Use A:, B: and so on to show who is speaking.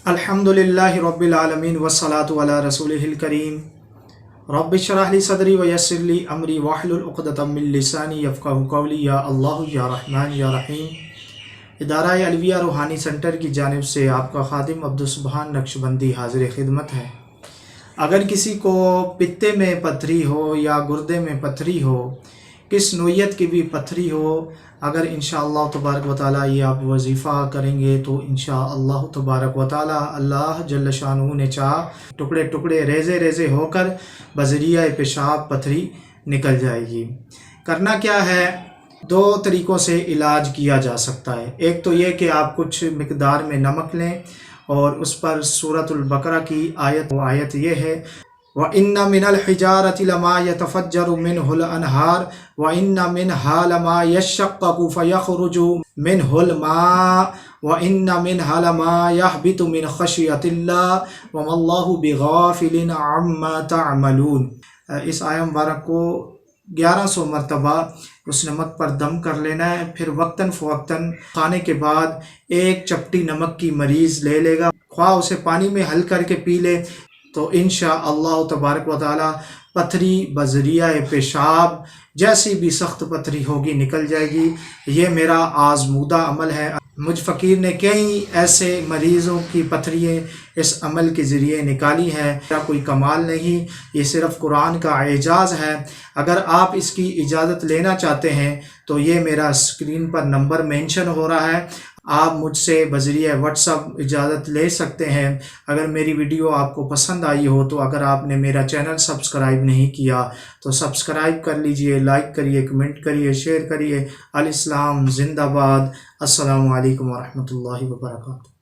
A: अल्हम्दुलिल्लाहि रब्बिल आलमीन वस्सलातु अला रसूलिहिल करीम रब्बि इश्रह ली सदरी व यस्सिर ली अमरी वहलुल उक़दतम मिन लिसानी यफ़क़हू क़ौली। या अल्लाह या रहमान या रहीम। इदारा अलविया रूहानी सेंटर की जानिब से आपका खादिम अब्दुस्सुबहान नक्शबंदी हाज़िर खिदमत है। अगर किसी को पित्ते में पथरी हो या गुर्दे में पथरी हो, किस नोयत की भी पथरी हो, अगर इंशाअल्लाह तबारक व तआला ये आप वजीफ़ा करेंगे तो इंशाअल्लाह तबारक व तआला अल्लाह जल्ल शानुहु ने चाह टुकड़े टुकड़े रेज़े रेज़े होकर बज़रिया पेशाब पथरी निकल जाएगी। करना क्या है, दो तरीक़ों से इलाज किया जा सकता है। एक तो ये कि आप कुछ मिक़दार में नमक लें और उस पर सूरतुल बकरा की आयत ये है, व इन्ना मिनल हिजारति लमा यतफज्जरु मिनहुल अनहार व इन्ना मिनहा लमा यशक्ककु फयख़रुजु मिनहुल मा व इन्ना मिनहा लमा यहबितु मिन खशियतिल्लाह व मल्लाहु बिगाफिलिन अम्मा तअमलून। इस आयत मुबारक को 1100 मरतबा उस नमक पर दम कर लेना है। फिर वक्तन फ़वक्तन खाने के बाद एक चपटी नमक की मरीज़ ले लेगा, ख्वाह उसे पानी में हल करके पी ले, तो इंशाअल्लाह तबारक व तआला पथरी बज़रिया पेशाब जैसी भी सख्त पथरी होगी निकल जाएगी। ये मेरा आज़मूदा अमल है। मुझ फ़कीर ने कई ऐसे मरीज़ों की पथरियाँ इस अमल के ज़रिए निकाली हैं। मेरा कोई कमाल नहीं, ये सिर्फ़ कुरान का एजाज़ है। अगर आप इसकी इजाज़त लेना चाहते हैं तो ये मेरा स्क्रीन पर नंबर मेंशन हो रहा है, आप मुझसे बज़रिया व्हाट्सअप इजाज़त ले सकते हैं। अगर मेरी वीडियो आपको पसंद आई हो तो अगर आपने मेरा चैनल सब्सक्राइब नहीं किया तो सब्सक्राइब कर लीजिए, लाइक करिए, कमेंट करिए, शेयर करिए। अल इस्लाम ज़िंदाबाद। अस्सलामु अलैकुम व रहमतुल्लाहि व बरकातुहू।